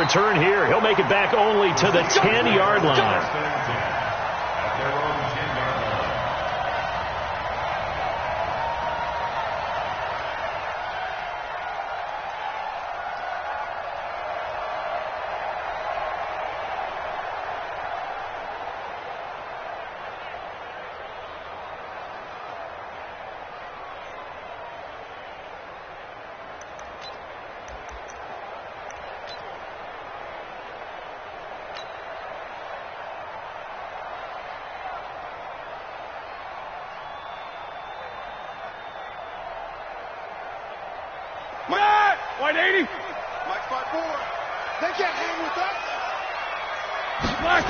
return here. He'll make it back only to the 10-yard line. White 80. Mike 5-4. They can't hang with us. Black.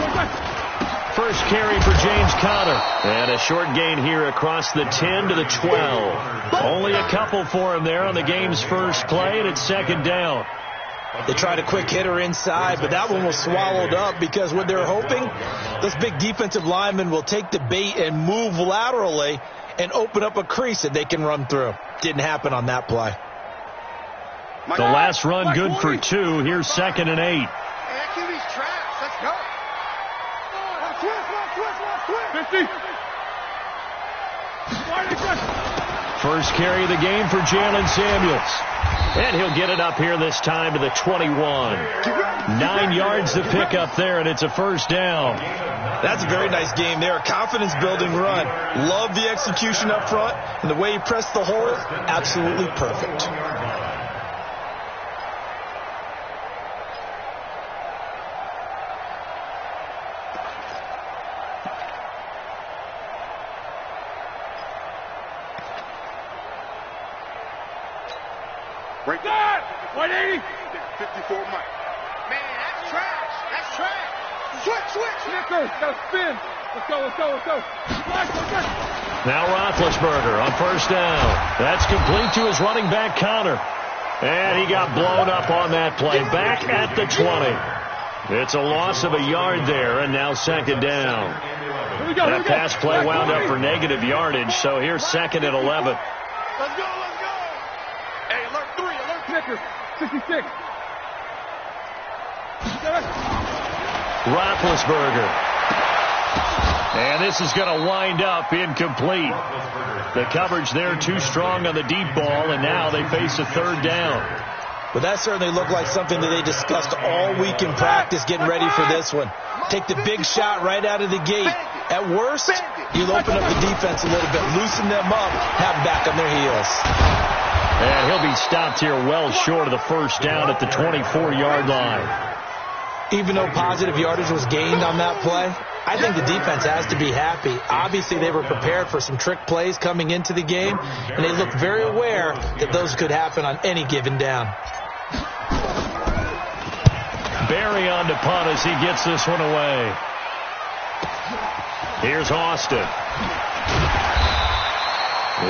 First carry for James Conner. And a short gain here across the 10 to the 12. Only a couple for him there on the game's first play, and it's second down. They tried a quick hitter inside, but that one was swallowed up because what they're hoping, this big defensive lineman will take the bait and move laterally and open up a crease that they can run through. Didn't happen on that play. The last run good for 2. Here's 2nd and 8. And QB's traps. Let's go. Twist. 50. First carry of the game for Jalen Samuels. And he'll get it up here this time to the 21. 9 yards to pick up there, and it's a first down. That's a very nice game there. A confidence-building run. Love the execution up front, and the way he pressed the hole, absolutely perfect. Break that. 180. 54 Mike. Man, that's trash. That's trash. Switch. Snickers. Got to spin. Let's go. Black. Now Roethlisberger on first down. That's complete to his running back, Conner. And he got blown up on that play. Back at the 20. It's a loss of a yard there, and now second down. That pass play wound up for negative yardage, so here's 2nd and 11. Let's go. Hey, alert 3. Alert Snickers. 66. Roethlisberger. And this is going to wind up incomplete. The coverage there too strong on the deep ball, and now they face a third down. But that certainly looked like something that they discussed all week in practice getting ready for this one. Take the big shot right out of the gate. At worst, you'll open up the defense a little bit, loosen them up, have them back on their heels. And he'll be stopped here well short of the first down at the 24-yard line. Even though positive yardage was gained on that play, I think the defense has to be happy. Obviously, they were prepared for some trick plays coming into the game, and they looked very aware that those could happen on any given down. Barry on to punt as he gets this one away. Here's Austin.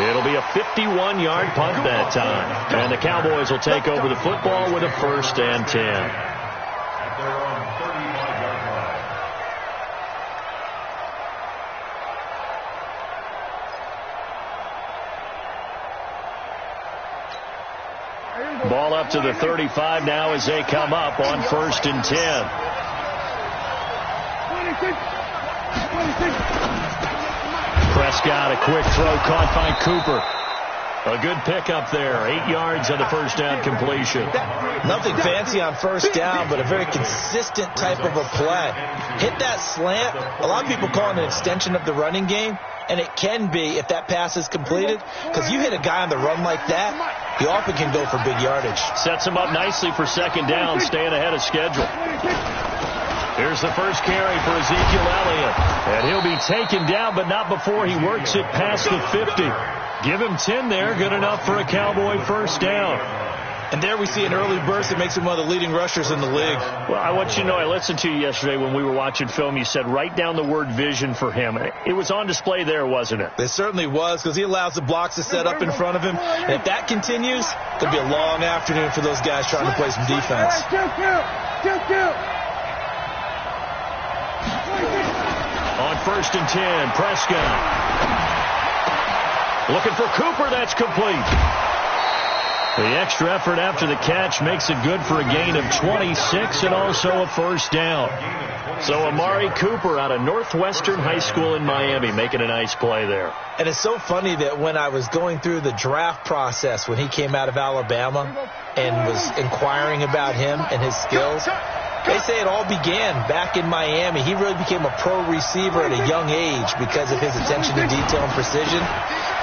It'll be a 51-yard punt that time. And the Cowboys will take over the football with a 1st and 10. Ball up to the 35 now as they come up on 1st and 10. 26. Prescott, a quick throw caught by Cooper. A good pickup there. 8 yards on the first down completion. Nothing fancy on first down, but a very consistent type of a play. Hit that slant. A lot of people call it an extension of the running game, and it can be if that pass is completed, because you hit a guy on the run like that, he often can go for big yardage. Sets him up nicely for second down, staying ahead of schedule. Here's the first carry for Ezekiel Elliott. And he'll be taken down, but not before he works it past the 50. Give him 10 there. Good enough for a Cowboy first down. And there we see an early burst that makes him one of the leading rushers in the league. Well, I want you to know, I listened to you yesterday when we were watching film. You said write down the word vision for him. It was on display there, wasn't it? It certainly was, because he allows the blocks to set up in front of him. And if that continues, it'll be a long afternoon for those guys trying to play some defense. On 1st and 10, Prescott. Looking for Cooper. That's complete. The extra effort after the catch makes it good for a gain of 26 and also a first down. So Amari Cooper out of Northwestern High School in Miami making a nice play there. And it's so funny that when I was going through the draft process when he came out of Alabama and was inquiring about him and his skills, they say it all began back in Miami. He really became a pro receiver at a young age because of his attention to detail and precision.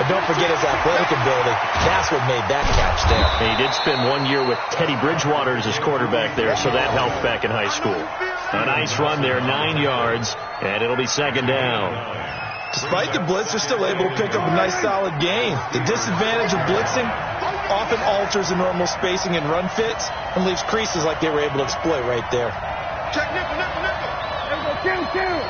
But don't forget his athletic ability. That's what made that catch there. He did spend 1 year with Teddy Bridgewater as his quarterback there, so that helped back in high school. A nice run there, 9 yards, and it'll be second down. Despite the blitz, they're still able to pick up a nice solid gain. The disadvantage of blitzing often alters the normal spacing and run fits and leaves creases like they were able to exploit right there. Check nickel. There we go, kill.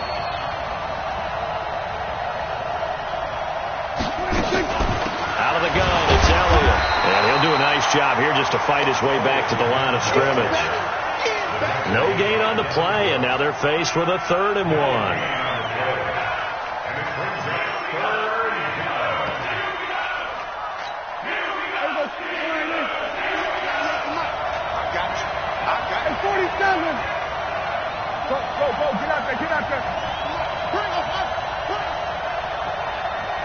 Out of the gun, it's Elliott. And he'll do a nice job here just to fight his way back to the line of scrimmage. No gain on the play, and now they're faced with a 3rd and 1. I got it. 47. Go. Get out there. Bring him up.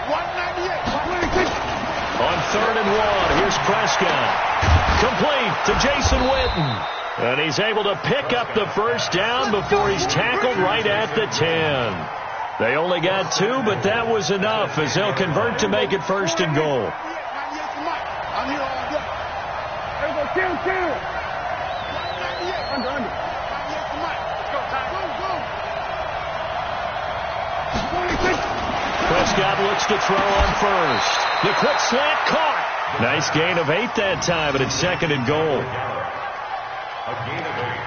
198. On 3rd and 1, here's Prescott. Complete to Jason Witten. And he's able to pick up the first down before he's tackled right at the 10. They only got 2, but that was enough as they'll convert to make it 1st and goal. I'm here all day. There we go, kill. Under. Let's go, Ty. Go. 26. Prescott looks to throw on 1st. The quick slant caught. Nice gain of 8 that time, but it's 2nd and goal. A gain of 8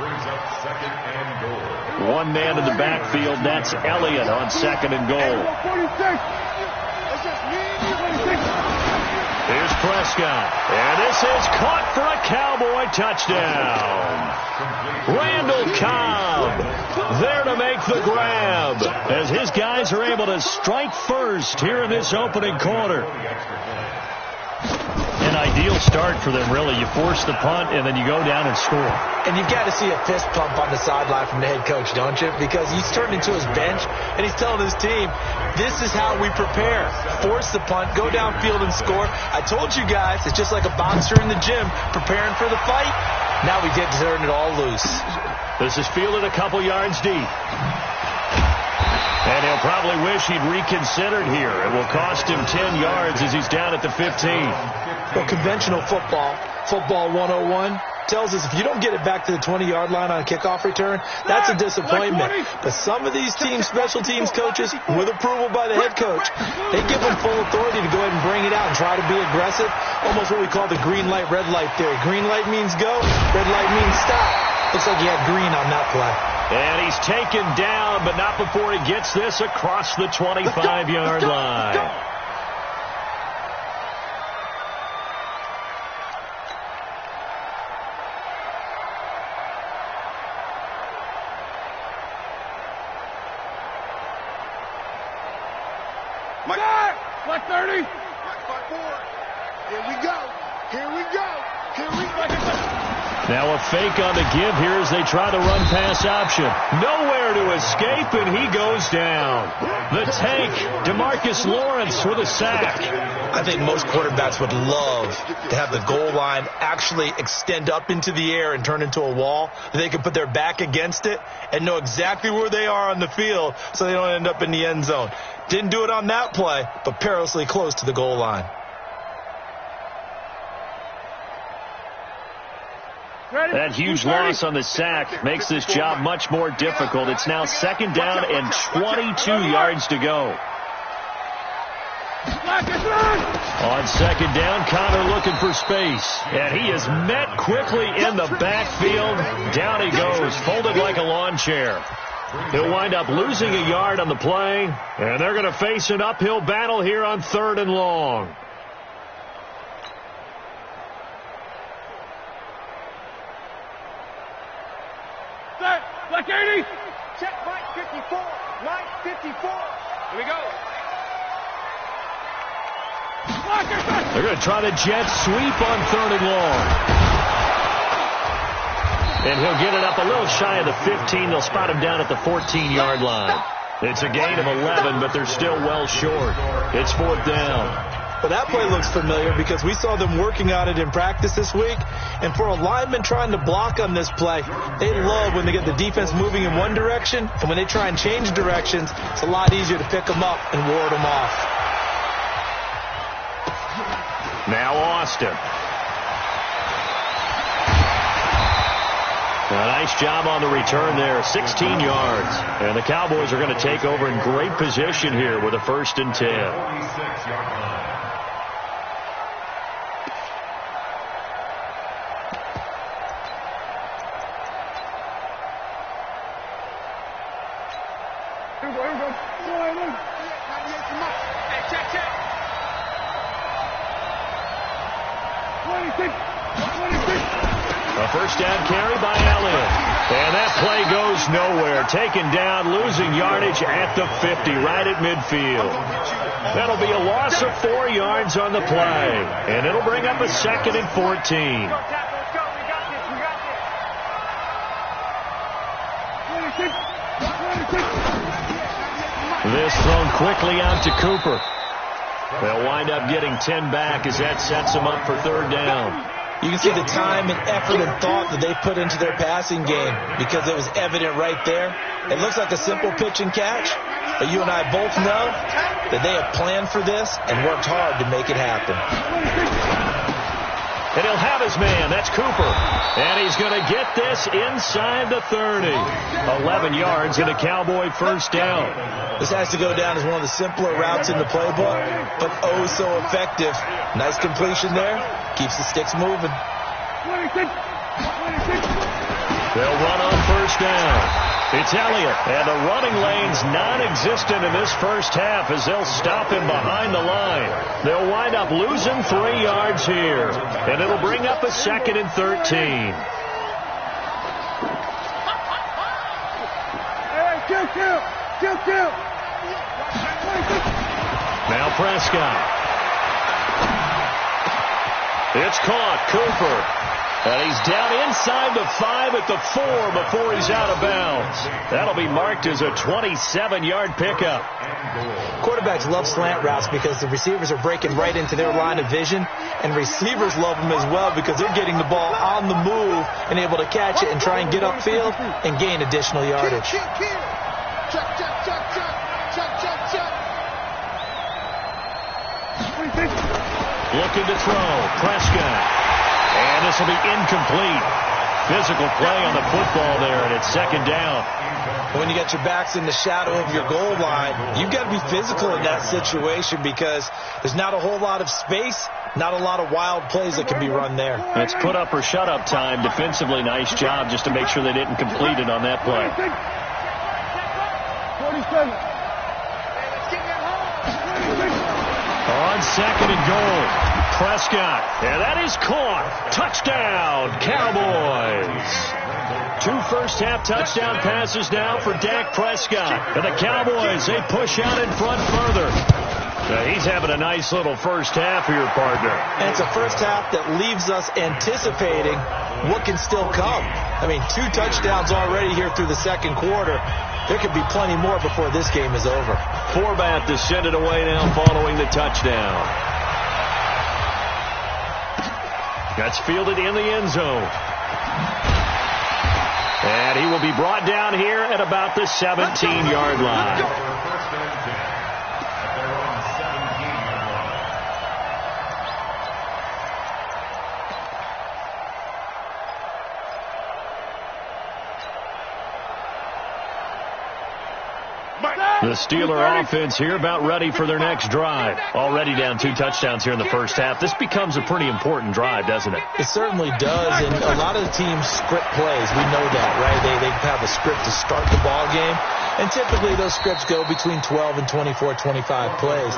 brings up 2nd and goal. One man in the backfield, that's Elliott on 2nd and goal. 46. It's just me and you. 26. Here's Prescott, and this is caught for a Cowboy touchdown. Randall Cobb there to make the grab as his guys are able to strike first here in this opening quarter. An ideal start for them, really. You force the punt, and then you go down and score. And you've got to see a fist pump on the sideline from the head coach, don't you? Because he's turned into his bench, and he's telling his team, this is how we prepare. Force the punt, go downfield and score. I told you guys, it's just like a boxer in the gym preparing for the fight. Now we get to turn it all loose. This is fielded a couple yards deep. And he'll probably wish he'd reconsidered here. It will cost him 10 yards as he's down at the 15. Well, conventional football 101, tells us if you don't get it back to the 20-yard line on a kickoff return, that's a disappointment. But some of these teams, special teams coaches, with approval by the head coach, they give them full authority to go ahead and bring it out and try to be aggressive, almost what we call the green light, red light theory. Green light means go, red light means stop. Looks like he had green on that play. And he's taken down, but not before he gets this across the 25-yard line. Black 30. Black 4. Here we go. Now a fake on the give here as they try the run-pass option. Nowhere to escape, and he goes down. The tank, DeMarcus Lawrence with a sack. I think most quarterbacks would love to have the goal line actually extend up into the air and turn into a wall. They can put their back against it and know exactly where they are on the field so they don't end up in the end zone. Didn't do it on that play, but perilously close to the goal line. That huge loss on the sack makes this job much more difficult. It's now second down and 22 yards to go. On second down, Connor looking for space. And he is met quickly in the backfield. Down he goes, folded like a lawn chair. He'll wind up losing a yard on the play. And they're going to face an uphill battle here on 3rd and long. Black 80. Check right 54. Right 54. Here we go. They're going to try the jet sweep on 3rd and long. And he'll get it up a little shy of the 15. They'll spot him down at the 14-yard line. It's a gain of 11, but they're still well short. It's 4th down. Well, that play looks familiar because we saw them working on it in practice this week. And for a lineman trying to block on this play, they love when they get the defense moving in one direction. And when they try and change directions, it's a lot easier to pick them up and ward them off. Now Austin. A nice job on the return there, 16 yards. And the Cowboys are going to take over in great position here with a 1st and 10. 46-yard line. A 1st down carry by Elliott. And that play goes nowhere. Taken down, losing yardage at the 50, right at midfield. That'll be a loss of 4 yards on the play. And it'll bring up a 2nd and 14. This thrown quickly out to Cooper. They'll wind up getting 10 back as that sets them up for 3rd down. You can see the time and effort and thought that they put into their passing game because it was evident right there. It looks like a simple pitch and catch, but you and I both know that they have planned for this and worked hard to make it happen. And he'll have his man. That's Cooper. And he's going to get this inside the 30. 11 yards and a Cowboy 1st down. This has to go down as one of the simpler routes in the playbook, but oh so effective. Nice completion there. Keeps the sticks moving. They'll run on 1st down. It's Elliott, and the running lane's non-existent in this 1st half as they'll stop him behind the line. They'll wind up losing 3 yards here, and it'll bring up a 2nd and 13. Now Prescott. It's caught. Cooper. And he's down inside the 5 at the 4 before he's out of bounds. That'll be marked as a 27-yard pickup. Quarterbacks love slant routes because the receivers are breaking right into their line of vision, and receivers love them as well because they're getting the ball on the move and able to catch it and try and get upfield and gain additional yardage. Looking to throw. Prescott. And this will be incomplete. Physical play on the football there, and it's 2nd down. When you got your backs in the shadow of your goal line, you've got to be physical in that situation because there's not a whole lot of space, not a lot of wild plays that can be run there. It's put up or shut up time. Defensively, nice job just to make sure they didn't complete it on that play. 47. On 2nd and goal. Prescott, and that is caught. Touchdown, Cowboys. 2 first-half touchdown passes now for Dak Prescott. And the Cowboys, they push out in front further. He's having a nice little first half here, partner. And it's a first half that leaves us anticipating what can still come. I mean, 2 touchdowns already here through the 2nd quarter. There could be plenty more before this game is over. Forbath to send it away now following the touchdown. That's fielded in the end zone. And he will be brought down here at about the 17-yard line. The Steeler offense here about ready for their next drive. Already down 2 touchdowns here in the first half. This becomes a pretty important drive, doesn't it? It certainly does, and a lot of the teams script plays. We know that, right? They have a script to start the ball game, and typically those scripts go between 12 and 24, 25 plays.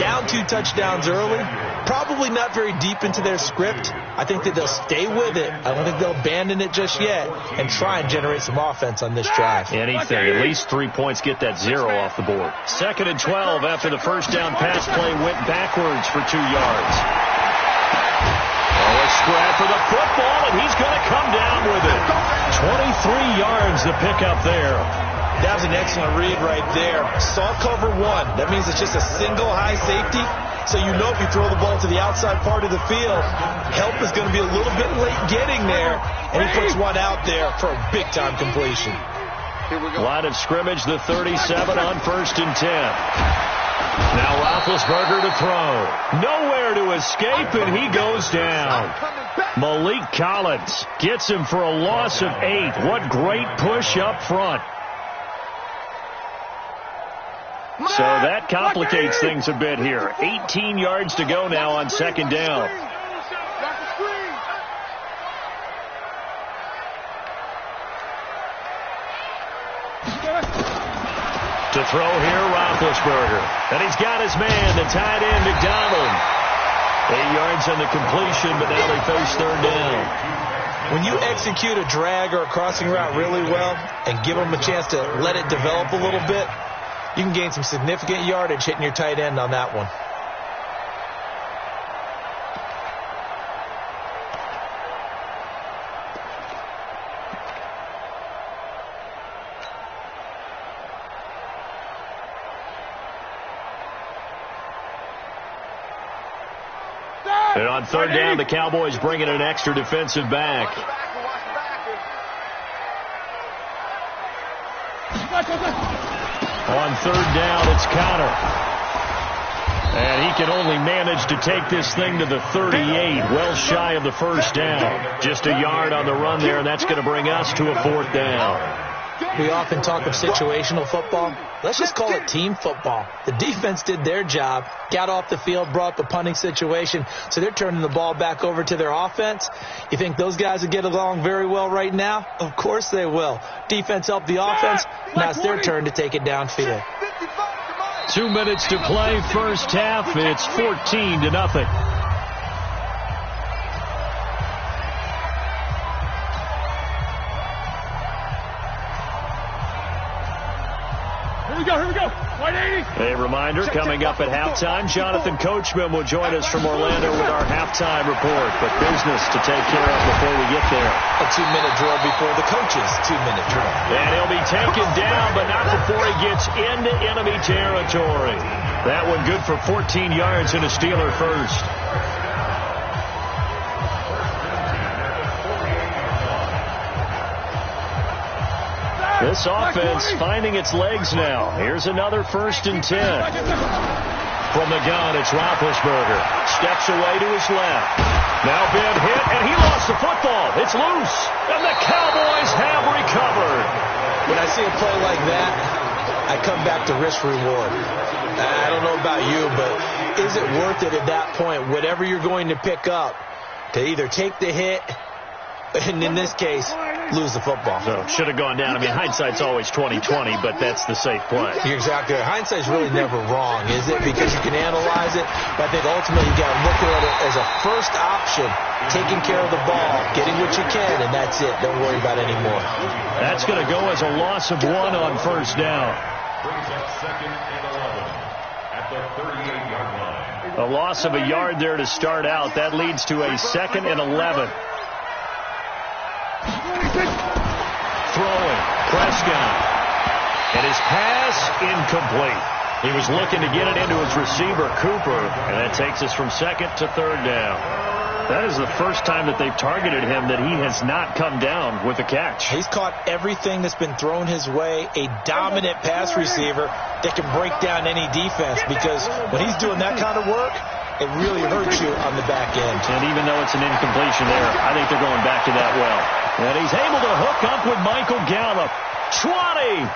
Down 2 touchdowns early, probably not very deep into their script. I think that they'll stay with it. I don't think they'll abandon it just yet and try and generate some offense on this drive. Anything. At least 3 points, get that that 0 off the board. 2nd and 12 after the first down pass play went backwards for 2 yards. Oh, a scrap for the football, and he's going to come down with it. 23 yards to pick up there. That was an excellent read right there. Saw cover 1. That means it's just a single high safety. So you know if you throw the ball to the outside part of the field, help is going to be a little bit late getting there. And he puts one out there for a big-time completion. Line of scrimmage, the 37 on 1st and 10. Now Roethlisberger to throw. Nowhere to escape, and he goes down. Malik Collins gets him for a loss of 8. What great push up front. So that complicates things a bit here. 18 yards to go now on 2nd down. To throw here, Roethlisberger. And he's got his man, the tight end, McDonald. 8 yards on the completion, but now they face 3rd down. When you execute a drag or a crossing route really well and give them a chance to let it develop a little bit, you can gain some significant yardage hitting your tight end on that one. And on 3rd down, the Cowboys bring in an extra defensive back. On 3rd down, it's Connor. And he can only manage to take this thing to the 38, well shy of the 1st down. Just a yard on the run there, and that's going to bring us to a 4th down. We often talk of situational football. Let's just call it team football. The defense did their job, got off the field, brought the punting situation, so they're turning the ball back over to their offense. You think those guys will get along very well right now? Of course they will. Defense helped the offense. Now it's their turn to take it downfield. 2 minutes to play, first half. It's 14-0. Here we go. 180. A reminder, coming up at halftime, Jonathan Coachman will join us from Orlando with our halftime report. But business to take care of before we get there. A 2-minute drill before the coach's 2-minute drill. And he'll be taken down, but not before he gets into enemy territory. That one good for 14 yards and a Steeler first. This offense finding its legs now. Here's another 1st and 10. From the gun, it's Roethlisberger. Steps away to his left. Now been hit, and he lost the football. It's loose, and the Cowboys have recovered. When I see a play like that, I come back to risk reward. I don't know about you, but is it worth it at that point, whatever you're going to pick up, to either take the hit, and in this case, lose the football? So should have gone down. I mean, hindsight's always 20/20, but that's the safe play. You're exactly right. Hindsight's really never wrong, is it? Because you can analyze it, but I think ultimately you got to look at it as a first option, taking care of the ball, getting what you can, and that's it. Don't worry about it anymore. That's going to go as a loss of 1 on 1st down. Brings up 2nd and 11 at the 38-yard line. A loss of a yard there to start out. That leads to a 2nd and 11. Throwing, Prescott. And his pass incomplete. He was looking to get it into his receiver, Cooper, and that takes us from 2nd to 3rd down. That is the first time that they've targeted him that he has not come down with a catch. He's caught everything that's been thrown his way, a dominant pass receiver that can break down any defense, because when he's doing that kind of work, it really hurts you on the back end. And even though it's an incompletion there, I think they're going back to that well. And he's able to hook up with Michael Gallup. 20!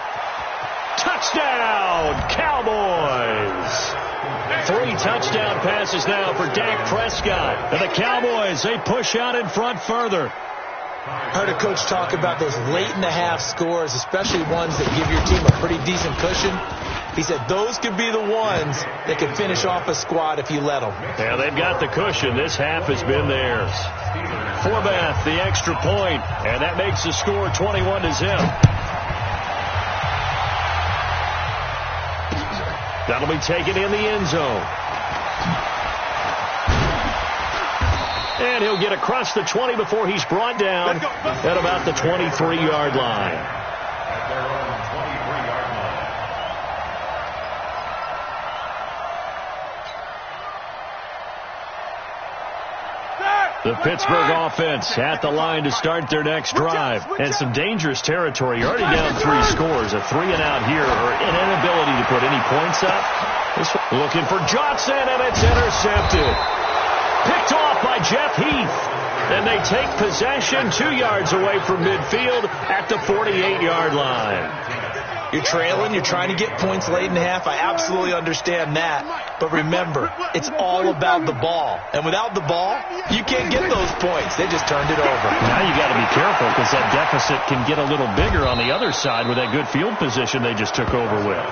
Touchdown, Cowboys! 3 touchdown passes now for Dak Prescott. And the Cowboys, they push out in front further. I heard a coach talk about those late-in-the-half scores, especially ones that give your team a pretty decent cushion. He said those could be the ones that could finish off a squad if you let them. Yeah, they've got the cushion. This half has been theirs. Forbath, the extra point, and that makes the score 21-0. That'll be taken in the end zone. And he'll get across the 20 before he's brought down at about the 23-yard line. At their own 23-yard line. The Pittsburgh offense at the line to start their next drive. And some dangerous territory. You're already down 3 scores. A 3-and-out here, or an inability to put any points up. This one looking for Johnson, and it's intercepted. Picked off by Jeff Heath. And they take possession 2 yards away from midfield at the 48-yard line. You're trailing. You're trying to get points late in the half. I absolutely understand that. But remember, it's all about the ball. And without the ball, you can't get those points. They just turned it over. Now you got to be careful because that deficit can get a little bigger on the other side with that good field position they just took over with.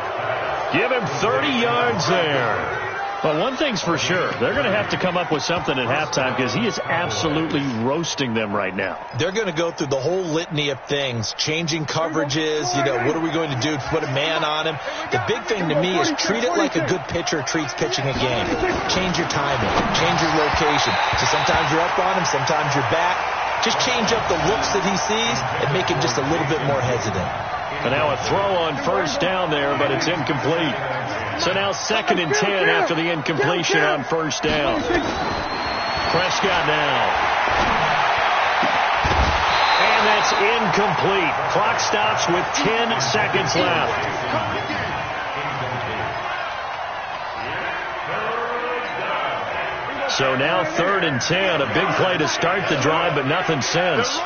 Give him 30 yards there. But one thing's for sure, they're going to have to come up with something at halftime because he is absolutely roasting them right now. They're going to go through the whole litany of things, changing coverages, what are we going to do to put a man on him? The big thing to me is treat it like a good pitcher treats pitching a game. Change your timing, change your location. So sometimes you're up on him, sometimes you're back. Just change up the looks that he sees and make him just a little bit more hesitant. And now a throw on first down there, but it's incomplete. So now 2nd and 10 after the incompletion on first down. Prescott now. And that's incomplete. Clock stops with 10 seconds left. So now 3rd and 10. A big play to start the drive, but nothing since.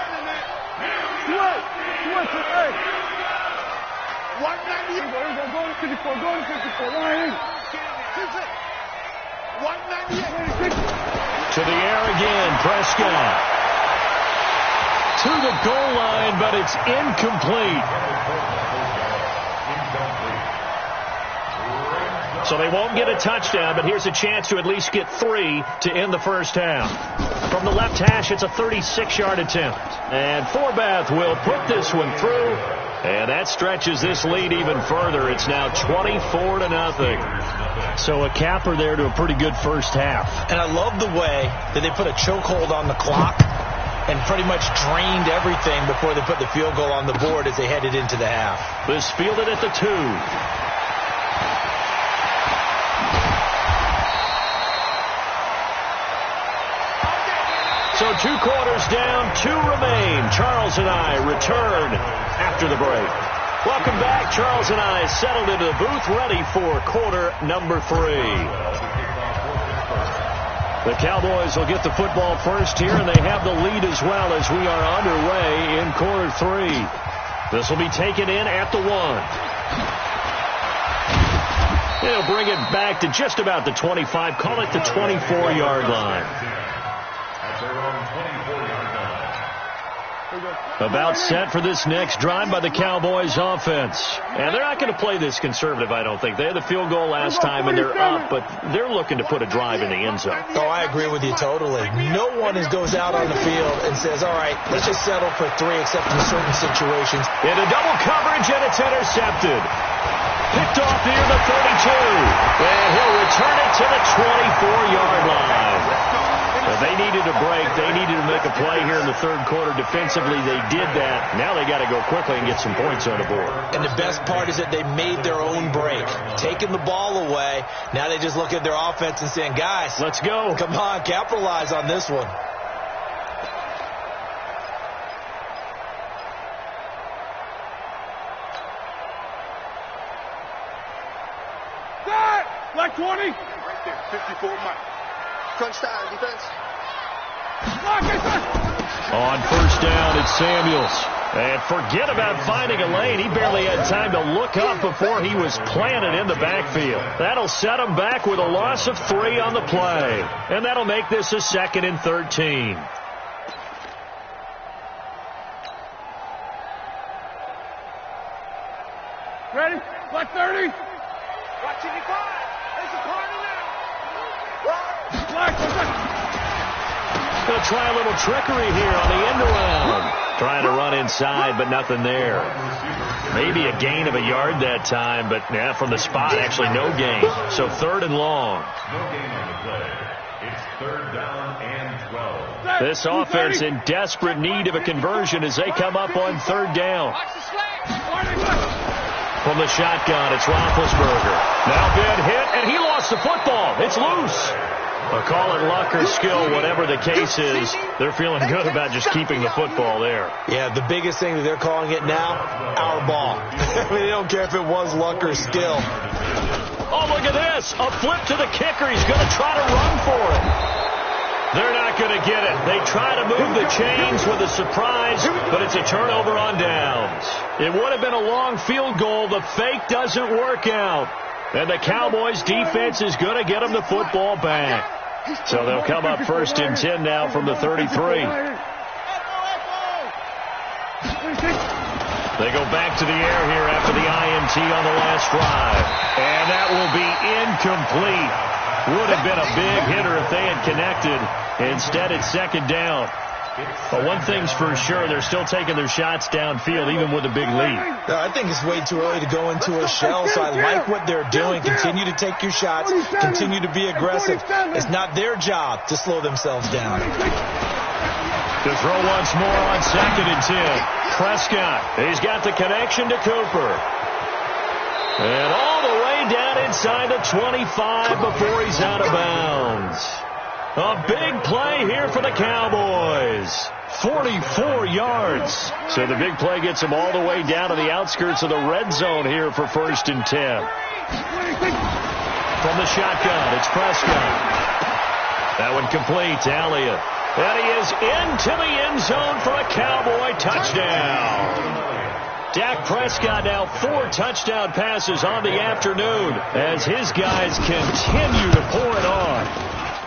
194, going 54, to the air again, Prescott. To the goal line, but it's incomplete. So they won't get a touchdown, but here's a chance to at least get 3 to end the first half. From the left hash, it's a 36-yard attempt. And Forbath will put this one through. And that stretches this lead even further. It's now 24-0. So a capper there to a pretty good first half. And I love the way that they put a chokehold on the clock and pretty much drained everything before they put the field goal on the board as they headed into the half. This fielded at the 2. So 2 quarters down, 2 remain. Charles and I return after the break. Welcome back. Charles and I settled into the booth, ready for quarter number 3. The Cowboys will get the football first here, and they have the lead as well as we are underway in quarter 3. This will be taken in at the 1. They'll bring it back to just about the 25. Call it the 24-yard line. About set for this next drive by the Cowboys offense. And they're not going to play this conservative, I don't think. They had the field goal last time, and they're up, but they're looking to put a drive in the end zone. Oh, I agree with you totally. No one goes out on the field and says, all right, let's just settle for 3 except in certain situations. Into double coverage, and it's intercepted. Picked off near the 32. And he'll return it to the 24-yard line. They needed a break. They needed to make a play here in the 3rd quarter. Defensively, they did that. Now they got to go quickly and get some points on the board. And the best part is that they made their own break. Taking the ball away. Now they just look at their offense and saying, guys, let's go. Come on, capitalize on this one. Black 20. Right there, 54 Mike. Crunch time, defense. On first down, it's Samuels. And forget about finding a lane. He barely had time to look up before he was planted in the backfield. That'll set him back with a loss of 3 on the play. And that'll make this a 2nd and 13. Ready? Black 30. Watching you five. There's a party now. Black. Going to try a little trickery here on the end around. Trying to run inside, but nothing there. Maybe a gain of a yard that time, but yeah, from the spot, actually no gain. So 3rd and long. No gain on the play. It's 3rd down and 12. This offense in desperate need of a conversion as they come up on 3rd down. From the shotgun, it's Roethlisberger. Now been hit, and he lost the football. It's loose. Call it luck or skill, whatever the case is. They're feeling good about just keeping the football there. Yeah, the biggest thing that they're calling it now, our ball. I mean, they don't care if it was luck or skill. Oh, look at this. A flip to the kicker. He's going to try to run for it. They're not going to get it. They try to move the chains with a surprise, but it's a turnover on downs. It would have been a long field goal. The fake doesn't work out. And the Cowboys' defense is going to get them the football back. So they'll come up 1st and 10 now from the 33. They go back to the air here after the INT on the last drive. And that will be incomplete. Would have been a big hitter if they had connected. Instead, it's 2nd down. But one thing's for sure, they're still taking their shots downfield, even with a big lead. I think it's way too early to go into a shell, so I like what they're doing. Continue to take your shots. Continue to be aggressive. It's not their job to slow themselves down. To throw once more on 2nd and 10. Prescott, he's got the connection to Cooper. And all the way down inside the 25 before he's out of bounds. A big play here for the Cowboys. 44 yards. So the big play gets them all the way down to the outskirts of the red zone here for 1st and 10. From the shotgun, it's Prescott. That one complete to Elliott. And he is into the end zone for a Cowboy touchdown. Dak Prescott now 4 touchdown passes on the afternoon as his guys continue to pour it on.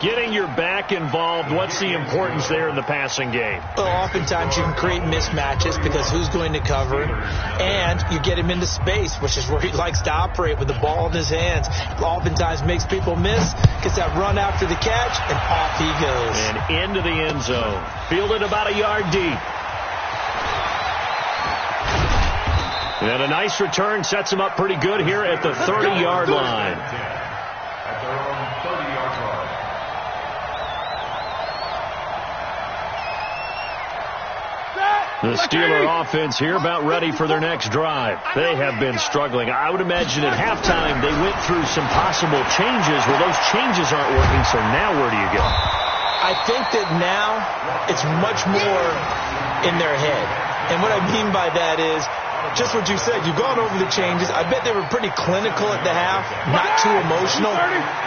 Getting your back involved, what's the importance there in the passing game? Well, oftentimes you can create mismatches because who's going to cover him, and you get him into space, which is where he likes to operate with the ball in his hands. Oftentimes makes people miss, gets that run after the catch, and off he goes. And into the end zone. Fielded about a yard deep. And a nice return sets him up pretty good here at the 30-yard line. At their own 30-yard line. The Steeler offense here about ready for their next drive. They have been struggling. I would imagine at halftime they went through some possible changes where those changes aren't working, so now where do you go? I think that now it's much more in their head. And what I mean by that is just what you said. You've gone over the changes. I bet they were pretty clinical at the half, not too emotional.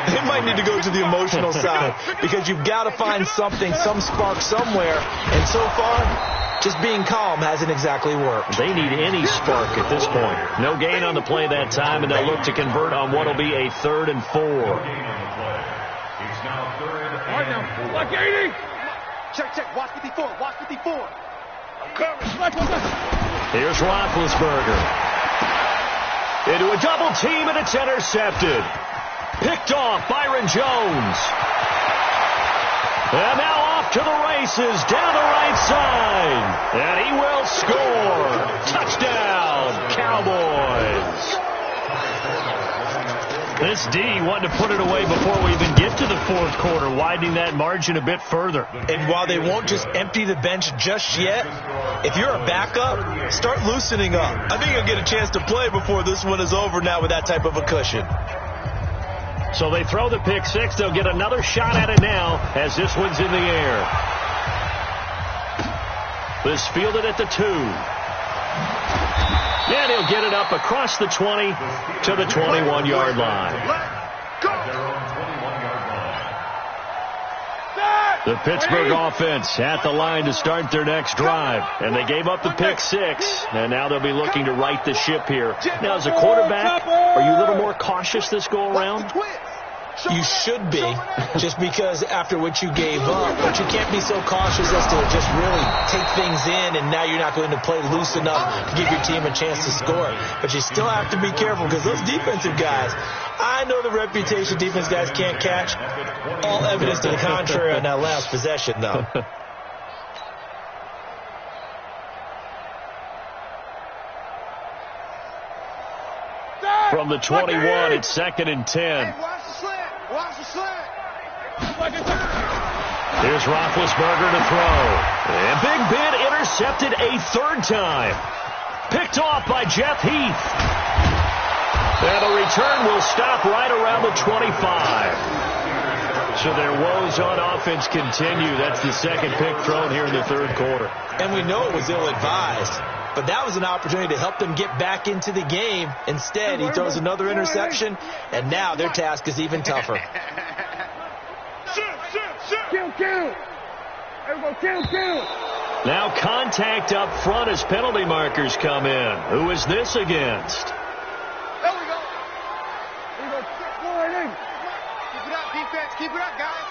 They might need to go to the emotional side because you've got to find something, some spark somewhere. And so far, just being calm hasn't exactly worked. They need any spark at this point. No gain on the play that time, and they'll look to convert on what will be a 3rd and 4. It's now 3rd and 4. Look, 80. Check. Watch 54. Watch 54. Here's Roethlisberger. Into a double team, and it's intercepted. Picked off Byron Jones. And now off to the races, down the right side. And he will score. Touchdown, Cowboys. This D wanted to put it away before we even get to the 4th quarter, widening that margin a bit further. And while they won't just empty the bench just yet, if you're a backup, start loosening up. I think you'll get a chance to play before this one is over now with that type of a cushion. So they throw the pick 6. They'll get another shot at it now as this one's in the air. This fielded at the 2. And he'll get it up across the 20 to the 21-yard line. The Pittsburgh offense at the line to start their next drive. And they gave up the pick 6. And now they'll be looking to right the ship here. Now, as a quarterback, are you a little more cautious this go around? You should be, just because after what you gave up. But you can't be so cautious as to just really take things in, and now you're not going to play loose enough to give your team a chance to score. But you still have to be careful, because those defensive guys, I know the reputation defense guys can't catch. All evidence to the contrary on that last possession, though. From the 21, it's 2nd and 10. Hey, watch the slant. Watch the slant. Here's Roethlisberger to throw. And Big Ben intercepted a 3rd time. Picked off by Jeff Heath. And the return will stop right around the 25. So their woes on offense continue. That's the 2nd pick thrown here in the 3rd quarter. And we know it was ill-advised. But that was an opportunity to help them get back into the game. Instead, he throws another interception, and now their task is even tougher. Kill. Everyone kill. Now contact up front as penalty markers come in. Who is this against? There we go. Here we go. Go right in. Keep it up, defense. Keep it up, guys.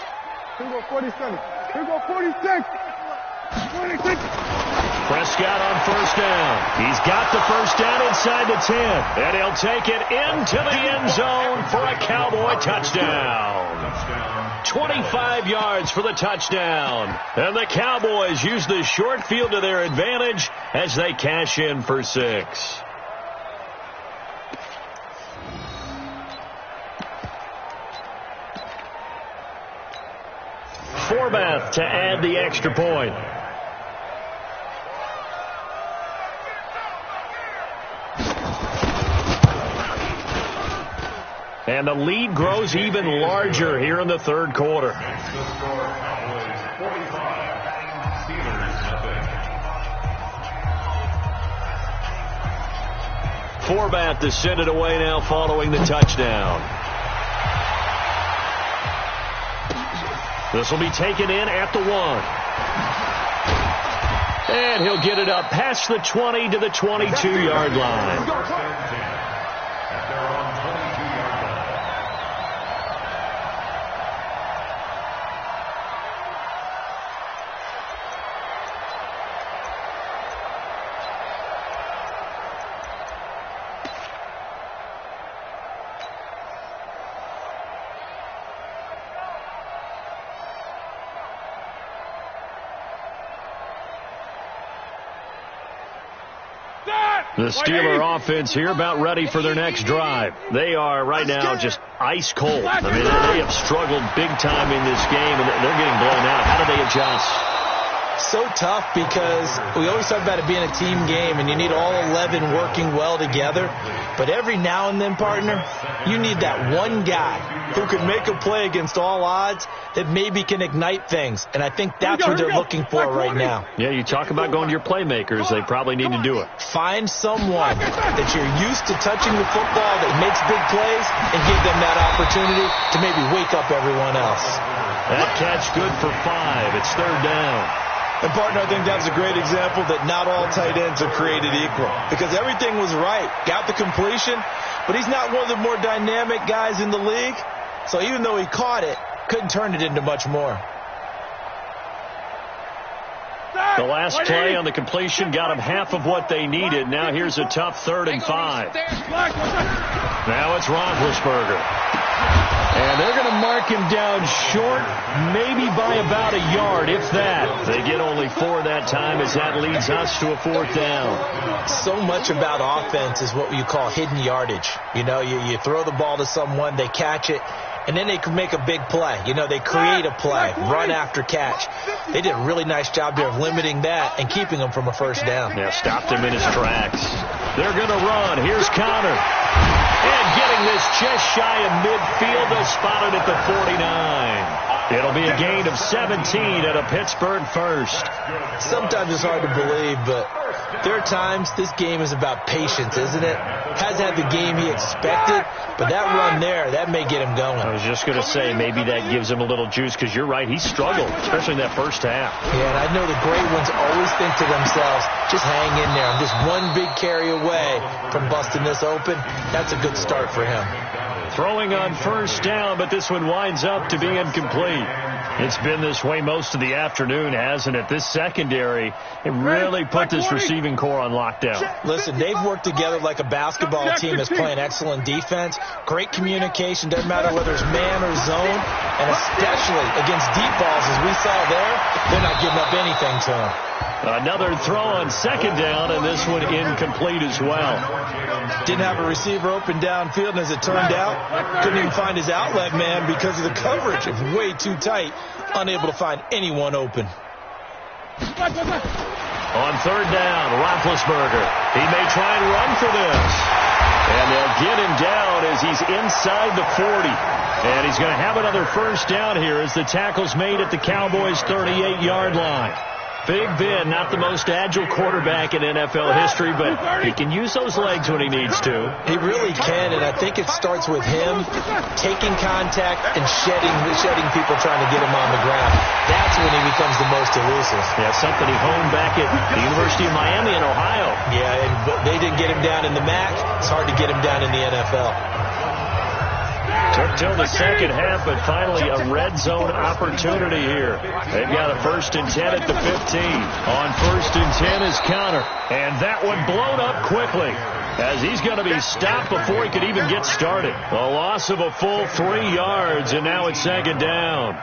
Here we go, 47. Here we go, 46. 46. Prescott on 1st down. He's got the 1st down inside the 10. And he'll take it into the end zone for a Cowboy touchdown. 25 yards for the touchdown. And the Cowboys use the short field to their advantage as they cash in for 6. Forbath to add the extra point. And the lead grows even larger here in the 3rd quarter. Forbath to send it away now following the touchdown. This will be taken in at the 1. And he'll get it up past the 20 to the 22-yard line. The Steeler offense here about ready for their next drive. They are right now just ice cold. I mean, they have struggled big time in this game, and they're getting blown out. How do they adjust? So tough, because we always talk about it being a team game, and you need all 11 working well together. But every now and then, partner, you need that one guy who can make a play against all odds that maybe can ignite things. And I think that's what they're looking for right now. Yeah, you talk about going to your playmakers. They probably need to do it. Find someone that you're used to touching the football that makes big plays and give them that opportunity to maybe wake up everyone else. That catch good for 5. It's 3rd down. And, partner, I think that's a great example that not all tight ends are created equal, because everything was right. Got the completion, but he's not one of the more dynamic guys in the league. So even though he caught it, couldn't turn it into much more. The last play on the completion got them half of what they needed. Now here's a tough 3rd and 5. Now it's Roethlisberger. And they're going to mark him down short, maybe by about a yard, if that. They get only 4 that time, as that leads us to a 4th down. So much about offense is what you call hidden yardage. You know, you throw the ball to someone, they catch it, and then they can make a big play. You know, they create a play, run after catch. They did a really nice job there of limiting that and keeping him from a 1st down. Yeah, stopped him in his tracks. They're going to run. Here's Connor. And getting this just shy of midfield, they'll spot it at the 49. It'll be a gain of 17 at a Pittsburgh 1st. Sometimes it's hard to believe, but there are times this game is about patience, isn't it? Hasn't had the game he expected, but that run there, that may get him going. I was just going to say, maybe that gives him a little juice, because you're right, he struggled, especially in that 1st half. Yeah, and I know the great ones always think to themselves, just hang in there. I'm just one big carry away from busting this open. That's a good start for him. Throwing on first down, but this one winds up to be incomplete. It's been this way most of the afternoon, hasn't it? This secondary, it really put this receiving core on lockdown. Listen, they've worked together like a basketball team that's playing excellent defense. Great communication, doesn't matter whether it's man or zone. And especially against deep balls, as we saw there, they're not giving up anything to them. Another throw on second down, and this one incomplete as well. Didn't have a receiver open downfield, and as it turned out, couldn't even find his outlet man because of the coverage. It was way too tight, unable to find anyone open. On third down, Roethlisberger. He may try and run for this. And they'll get him down as he's inside the 40. And he's going to have another first down here as the tackle's made at the Cowboys' 38-yard line. Big Ben, not the most agile quarterback in NFL history, but he can use those legs when he needs to. He really can, and I think it starts with him taking contact and shedding people trying to get him on the ground. That's when he becomes the most elusive. Yeah, something he honed back at the University of Miami in Ohio. Yeah, and they didn't get him down in the MAC. It's hard to get him down in the NFL. Took till the second half, but finally a red zone opportunity here. They've got a 1st and 10 at the 15. On 1st and 10 is Counter. And that one blown up quickly as he's going to be stopped before he could even get started. A loss of a full 3 yards, and now it's second down.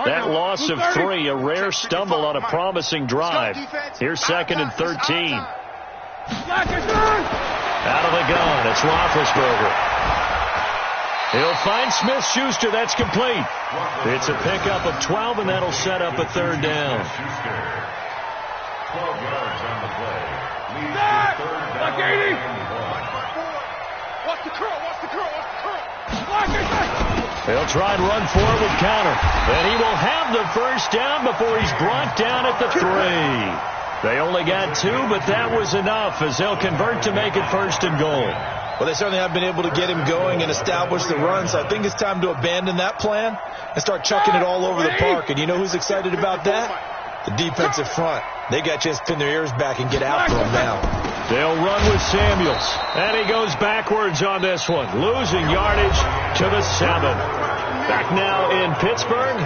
That loss of 3, a rare stumble on a promising drive. Here's 2nd and 13. Out of the gun, it's Roethlisberger. He'll find Smith-Schuster. That's complete. It's a pickup of 12, and that'll set up a 3rd down. 12 yards on the play. Leads to 3rd down and 1. Watch the curl, watch the curl, watch the curl. He'll try and run forward with Counter. And he will have the first down before he's brought down at the 3. They only got 2, but that was enough as they'll convert to make it 1st and goal. Well, they certainly have been able to get him going and establish the run, so I think it's time to abandon that plan and start chucking it all over the park. And you know who's excited about that? The defensive front. They got to just pin their ears back and get after him now. They'll run with Samuels. And he goes backwards on this one, losing yardage to the 7. Back now in Pittsburgh.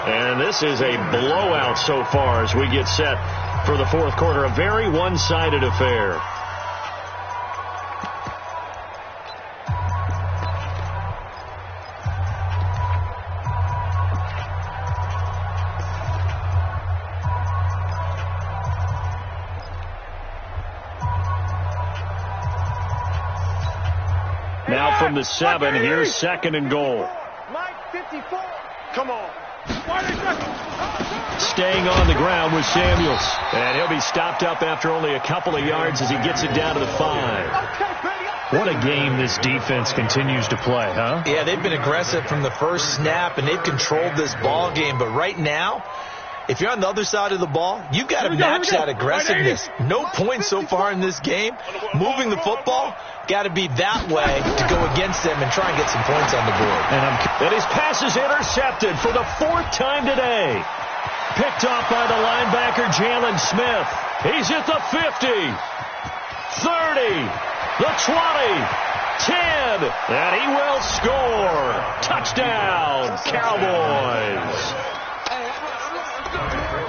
And this is a blowout so far as we get set for the 4th quarter. A very one-sided affair. Now from the 7, here's 2nd and goal. Mike 54. Come on. Staying on the ground with Samuels. And he'll be stopped up after only a couple of yards as he gets it down to the 5. What a game this defense continues to play, huh? Yeah, they've been aggressive from the first snap, and they've controlled this ball game. But right now, if you're on the other side of the ball, you've got to match that aggressiveness. No points so far in this game. Moving the football, got to be that way to go against them and try and get some points on the board. And his pass is intercepted for the 4th time today. Picked off by the linebacker, Jalen Smith. He's at the 50, 30, the 20, 10, and he will score. Touchdown, Cowboys.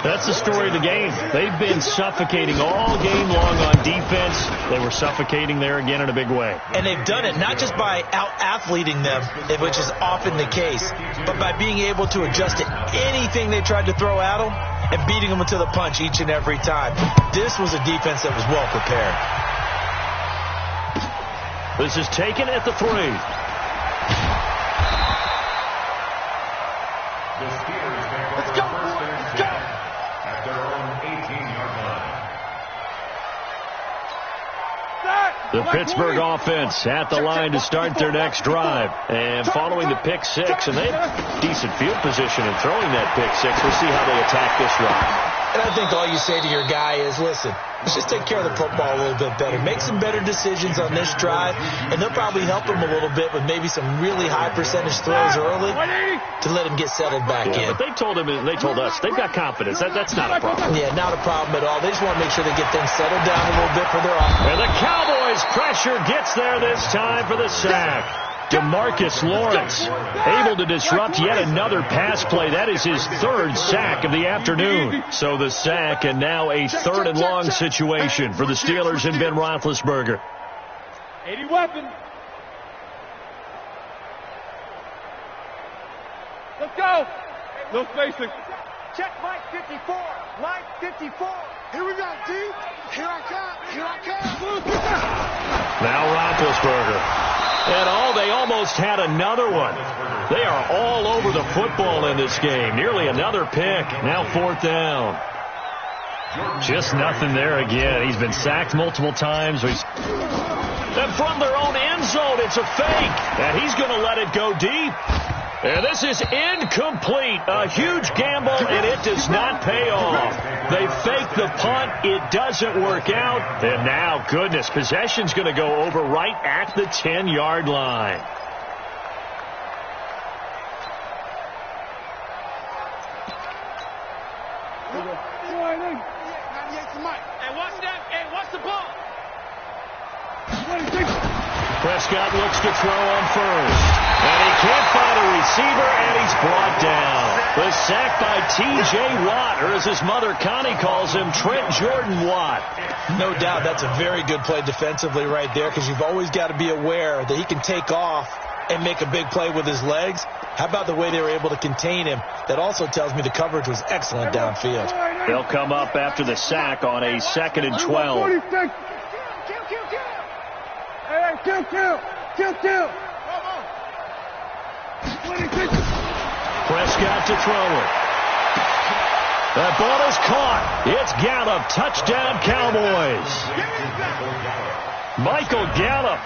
That's the story of the game. They've been suffocating all game long on defense. They were suffocating there again in a big way. And they've done it not just by out-athleting them, which is often the case, but by being able to adjust to anything they tried to throw at them and beating them to the punch each and every time. This was a defense that was well prepared. This is taken at the 3. Let's go, boy. Let's go. At their own 18-yard line. The Pittsburgh offense at the line to start their next drive. And following the pick 6, and they have decent field position in throwing that pick 6. We'll see how they attack this run. And I think all you say to your guy is, listen, let's just take care of the football a little bit better. Make some better decisions on this drive, and they'll probably help him a little bit with maybe some really high percentage throws early to let him get settled back in. But they told us they've got confidence. That's not a problem. Yeah, not a problem at all. They just want to make sure they get things settled down a little bit for their offense. And the Cowboys' pressure gets there this time for the sack. DeMarcus Lawrence able to disrupt yet another pass play. That is his third sack of the afternoon. So the sack, and now a third and long situation for the Steelers and Ben Roethlisberger. 80 weapon. Let's go. No spacing. Check Mike 54. Mike 54. Here we go, D. Here I come. Here I come. Now Roethlisberger. And they almost had another one. They are all over the football in this game. Nearly another pick. Now fourth down. Just nothing there again. He's been sacked multiple times. And from their own end zone, it's a fake. And he's going to let it go deep. And this is incomplete. A huge gamble, and it does not pay off. They fake the punt. It doesn't work out. And now, goodness, possession's going to go over right at the 10-yard line. Hey, watch that. Hey, watch the ball. Prescott looks to throw on first. And he can't find a receiver, and he's brought down. The sack by T.J. Watt, or as his mother Connie calls him, Trent Jordan Watt. No doubt that's a very good play defensively right there, because you've always got to be aware that he can take off and make a big play with his legs. How about the way they were able to contain him? That also tells me the coverage was excellent downfield. They'll come up after the sack on a 2nd and 12. Hey, kill. Prescott to throw it. That ball is caught. It's Gallup. Touchdown, Cowboys. Michael Gallup,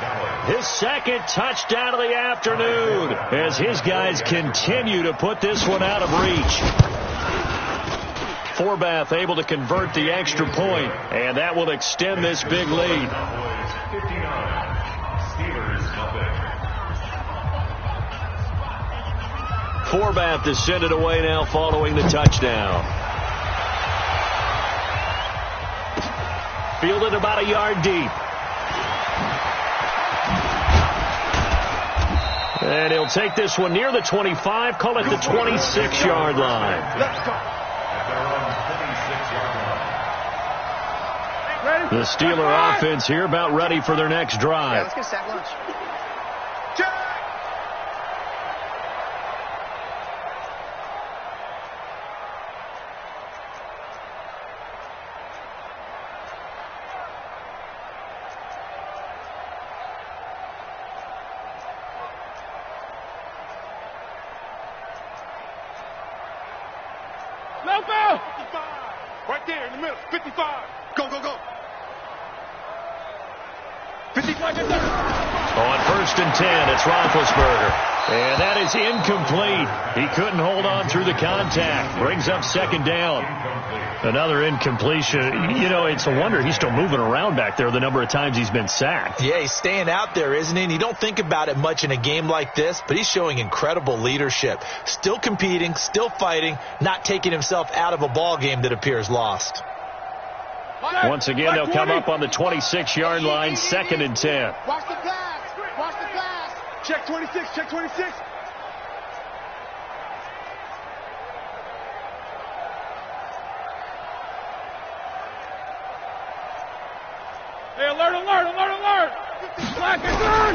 his second touchdown of the afternoon, as his guys continue to put this one out of reach. Forbath able to convert the extra point, and that will extend this big lead. Forbath is sent it away now following the touchdown. Fielded about a yard deep. And he'll take this one near the 25, call it the 26-yard line. The Steeler offense here about ready for their next drive. Yeah, let's get sack lunch. Right there in the middle. 55. Go. 55. On 1st and 10, it's Roethlisberger. And that is incomplete. He couldn't hold on through the contact. Brings up 2nd down. Another incompletion. You know, it's a wonder he's still moving around back there the number of times he's been sacked. Yeah, he's staying out there, isn't he? And you don't think about it much in a game like this, but he's showing incredible leadership. Still competing, still fighting, not taking himself out of a ball game that appears lost. Once again, they'll come up on the 26-yard line, 2nd and 10. Watch the pass. Check 26. Hey, alert. Black and turn.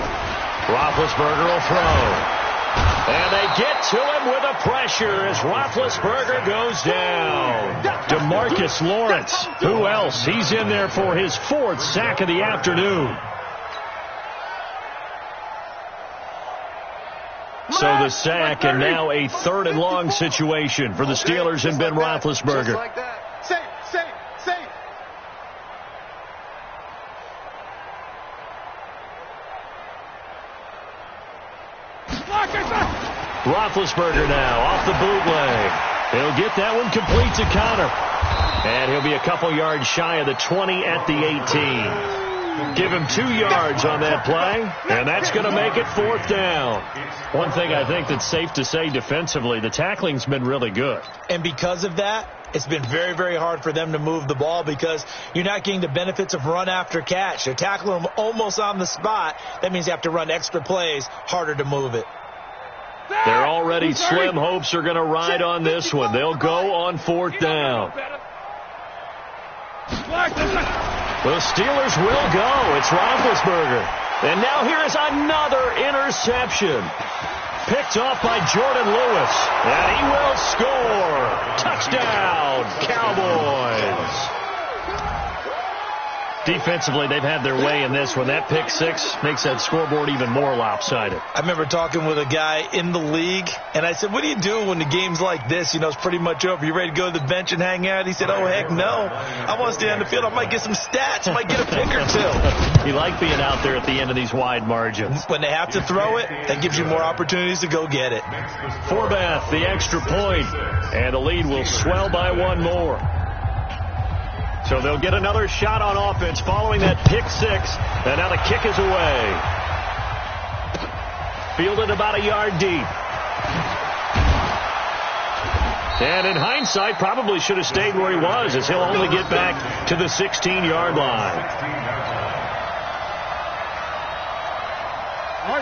Roethlisberger will throw. And they get to him with a pressure as Roethlisberger goes down. DeMarcus Lawrence, who else? He's in there for his 4th sack of the afternoon. So the sack, and now a 3rd and long situation for the Steelers and Ben Roethlisberger. Just like that. Safe. Roethlisberger now off the bootleg. He'll get that one complete to Connor. And he'll be a couple yards shy of the 20 at the 18. Give him 2 yards on that play, and that's going to make it 4th down. One thing I think that's safe to say defensively, the tackling's been really good. And because of that, it's been very, very hard for them to move the ball because you're not getting the benefits of run after catch. They're tackling them almost on the spot. That means you have to run extra plays, harder to move it. Their already slim hopes are going to ride on this one. They'll go on 4th down. The Steelers will go. It's Roethlisberger. And now here is another interception. Picked off by Jordan Lewis. And he will score. Touchdown, Cowboys. Defensively, they've had their way in this one. That pick six makes that scoreboard even more lopsided. I remember talking with a guy in the league, and I said, what do you do when the game's like this? You know, it's pretty much over. You ready to go to the bench and hang out? He said, oh, heck no. I want to stay on the field. I might get some stats. I might get a pick or two. You like being out there at the end of these wide margins. When they have to throw it, that gives you more opportunities to go get it. Forbath, the extra point, and the lead will swell by one more. So they'll get another shot on offense following that pick six. And now the kick is away. Fielded about a yard deep. And in hindsight, probably should have stayed where he was, as he'll only get back to the 16-yard line.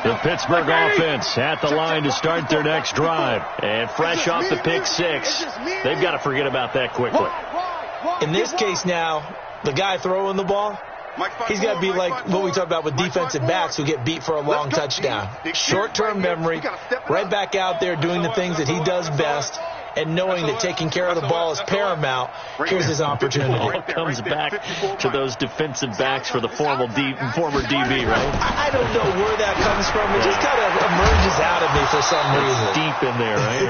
The Pittsburgh offense at the line to start their next drive. And fresh off the pick six, they've got to forget about that quickly. In this case now, the guy throwing the ball, he's got to be like what we talk about with defensive backs who get beat for a long touchdown. Short-term memory, right back out there doing the things that he does best, and knowing that taking care of the ball is paramount. Here's his opportunity. It comes back to those defensive backs for the former DB, right? I don't know where that comes from. It just kind of emerges out of me for some reason. It's deep in there, right?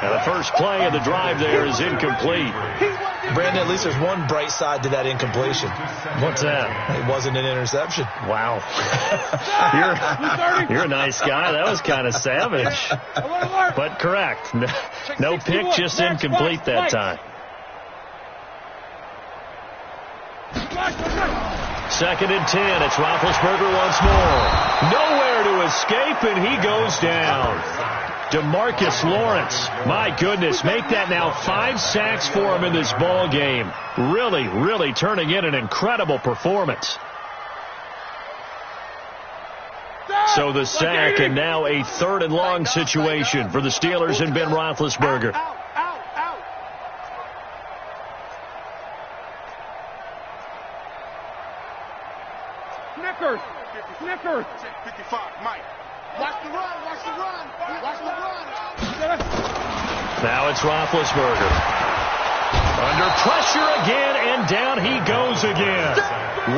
And the first play of the drive there is incomplete. Brandon, at least there's one bright side to that incompletion. What's that? It wasn't an interception. Wow. You're a nice guy. That was kind of savage. But correct. No pick, just incomplete that time. 2nd and 10. It's Roethlisberger once more. Nowhere to escape, and he goes down. DeMarcus Lawrence, my goodness, make that now 5 sacks for him in this ball game. Really, really turning in an incredible performance. So the sack, and now a 3rd and long situation for the Steelers and Ben Roethlisberger. Snickers. 55, Mike. Watch the run. Now it's Roethlisberger. Under pressure again, and down he goes again.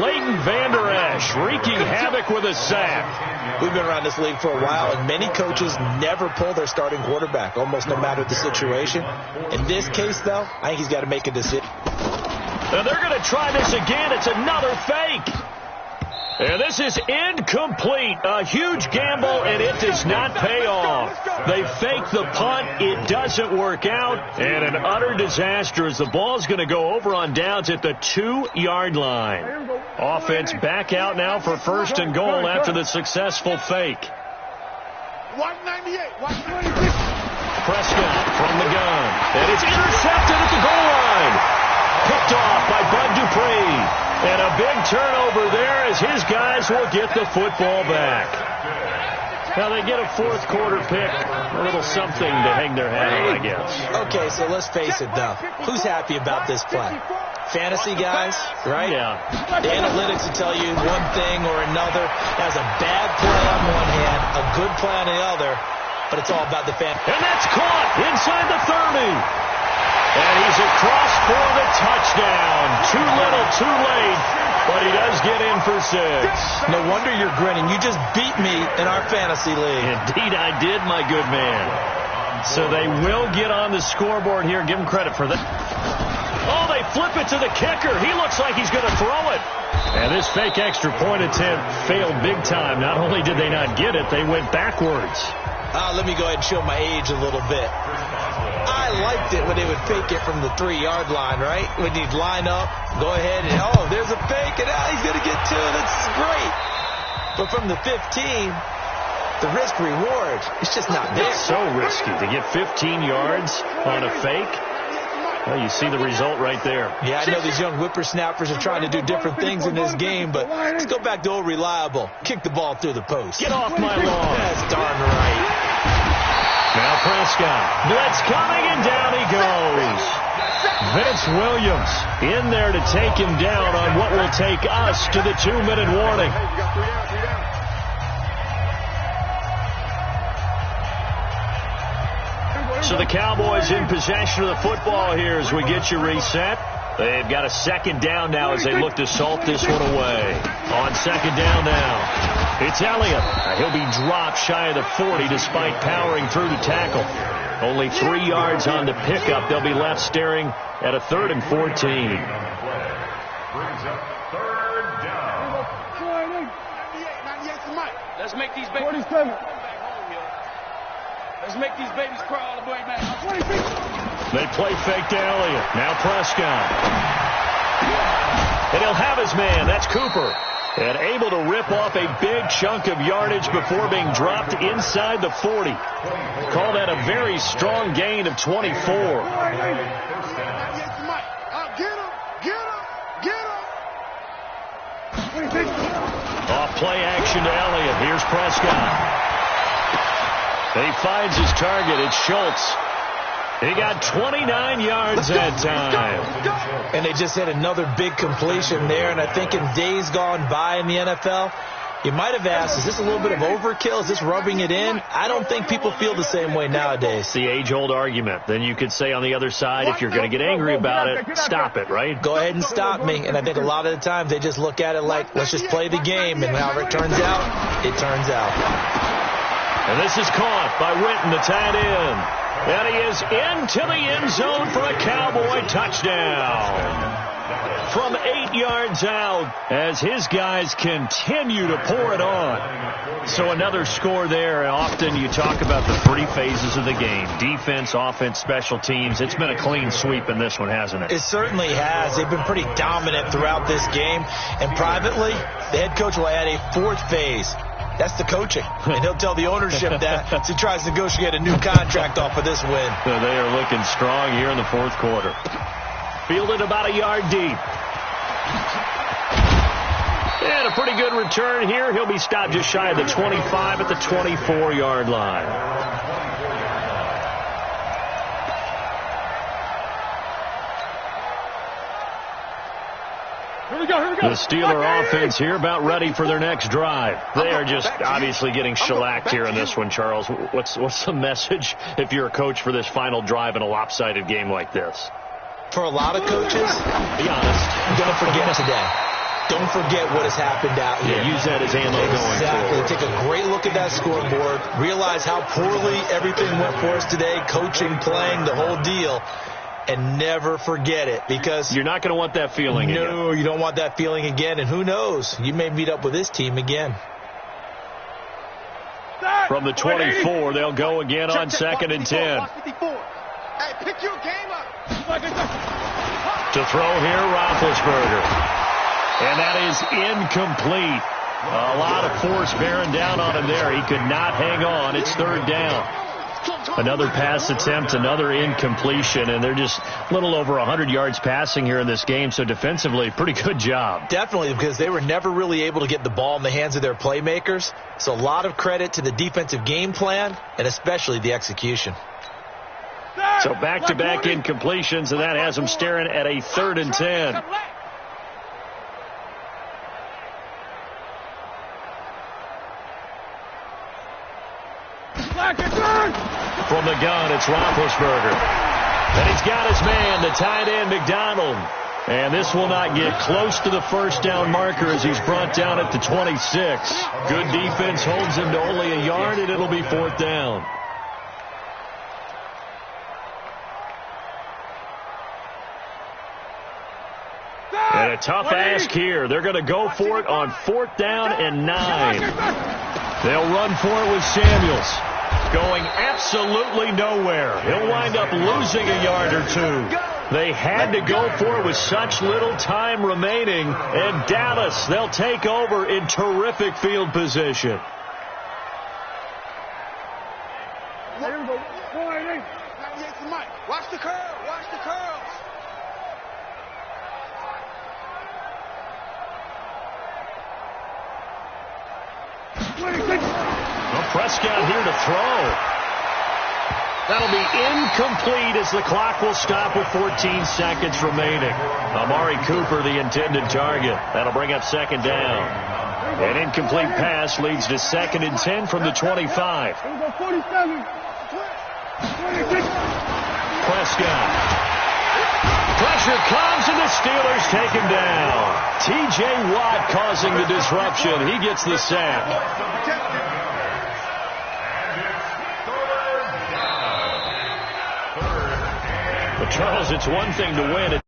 Leighton Vander Esch wreaking havoc with a sack. We've been around this league for a while, and many coaches never pull their starting quarterback, almost no matter the situation. In this case, though, I think he's got to make a decision. And they're going to try this again. It's another fake. And this is incomplete. A huge gamble, and it does not pay off. They fake the punt. It doesn't work out. And an utter disaster as the ball's going to go over on downs at the 2-yard line. Offense back out now for 1st and goal after the successful fake. 198. Prescott from the gun. And it's intercepted at the goal line. Picked off by Bud Dupree. And a big turnover there as his guys will get the football back. Now they get a 4th quarter pick. A little something to hang their hat on, I guess. Okay, so let's face it, though. Who's happy about this play? Fantasy guys, right? Yeah. The analytics will tell you one thing or another. That's a bad play on one hand, a good play on the other, but it's all about the fan. And that's caught inside the 30. And he's across for the touchdown. Too little, too late, but he does get in for 6. No wonder you're grinning. You just beat me in our fantasy league. Indeed I did, my good man. So they will get on the scoreboard here. Give him credit for that. Oh, they flip it to the kicker. He looks like he's going to throw it. And this fake extra point attempt failed big time. Not only did they not get it, they went backwards. Let me go ahead and show my age a little bit. I liked it when they would fake it from the 3-yard line, right? When you'd line up, go ahead, and, oh, there's a fake, and he's going to get 2. That's great. But from the 15, the risk-reward, it's just not there. It's so risky to get 15 yards on a fake. Well, you see the result right there. Yeah, I know these young whippersnappers are trying to do different things in this game, but let's go back to old reliable. Kick the ball through the post. Get off my lawn. That's darn right. Now Prescott. Blitz coming, and down he goes. Vince Williams in there to take him down on what will take us to the 2-minute warning. So the Cowboys in possession of the football here as we get you reset. They've got a second down now as they look to salt this one away. On second down now, it's Elliott. He'll be dropped shy of the 40 despite powering through the tackle. Only 3 yards on the pickup. They'll be left staring at a 3rd and 14. Brings up 3rd down. Let's make these babies 47. Let's make these babies cry all the way back. 26. They play fake to Elliott. Now Prescott. And he'll have his man. That's Cooper. And able to rip off a big chunk of yardage before being dropped inside the 40. Call that a very strong gain of 24. Get him! Get him! 26. Off play action to Elliott. Here's Prescott. And he finds his target. It's Schultz. He got 29 yards that time. And they just had another big completion there. And I think in days gone by in the NFL, you might have asked, is this a little bit of overkill? Is this rubbing it in? I don't think people feel the same way nowadays. It's the age-old argument. Then you could say on the other side, if you're going to get angry about it, stop it, right? Go ahead and stop me. And I think a lot of the times they just look at it like, let's just play the game. And however it turns out, it turns out. And this is caught by Witten, the tight end. And he is into the end zone for a Cowboy touchdown. From 8 yards out as his guys continue to pour it on. So another score there. And often you talk about the 3 phases of the game. Defense, offense, special teams. It's been a clean sweep in this one, hasn't it? It certainly has. They've been pretty dominant throughout this game. And privately, the head coach will add a 4th phase. That's the coaching. And he'll tell the ownership that as he tries to negotiate a new contract off of this win. So they are looking strong here in the 4th quarter. Fielded about a yard deep. And a pretty good return here. He'll be stopped just shy of the 25 at the 24-yard line. The Steeler offense here about ready for their next drive. They are just obviously getting shellacked here in this one, Charles. What's the message if you're a coach for this final drive in a lopsided game like this? For a lot of coaches, be honest, don't forget today. Don't forget what has happened out here. Yeah, use that as ammo going forward. Exactly. Take a great look at that scoreboard. Realize how poorly everything went for us today. Coaching, playing, the whole deal. And never forget it, because you're not going to want that feeling again. No, you don't want that feeling again. And who knows? You may meet up with this team again. From the 24, they'll go again on 2nd and 10. Hey, pick your game up. To throw here, Roethlisberger. And that is incomplete. A lot of force bearing down on him there. He could not hang on. It's 3rd down. Another pass attempt, another incompletion, and they're just a little over 100 yards passing here in this game, so defensively, pretty good job. Definitely, because they were never really able to get the ball in the hands of their playmakers. So a lot of credit to the defensive game plan, and especially the execution. So back-to-back incompletions, and that has them staring at a 3rd and 10. From the gun, it's Roethlisberger. And he's got his man, the tight end, McDonald. And this will not get close to the 1st down marker as he's brought down at the 26. Good defense holds him to only a yard, and it'll be 4th down. And a tough ask here. They're going to go for it on 4th down and 9. They'll run for it with Samuels. going absolutely nowhere. He'll wind up losing a yard or two. They had to go for it with such little time remaining. And Dallas, they'll take over in terrific field position. Watch the curl. Watch the curls. Well, Prescott here to throw. That'll be incomplete as the clock will stop with 14 seconds remaining. Amari Cooper, the intended target. That'll bring up second down. An incomplete pass leads to 2nd and 10 from the 25. Prescott. Pressure comes and the Steelers take him down. T.J. Watt causing the disruption. He gets the sack. But Charles, it's one thing to win.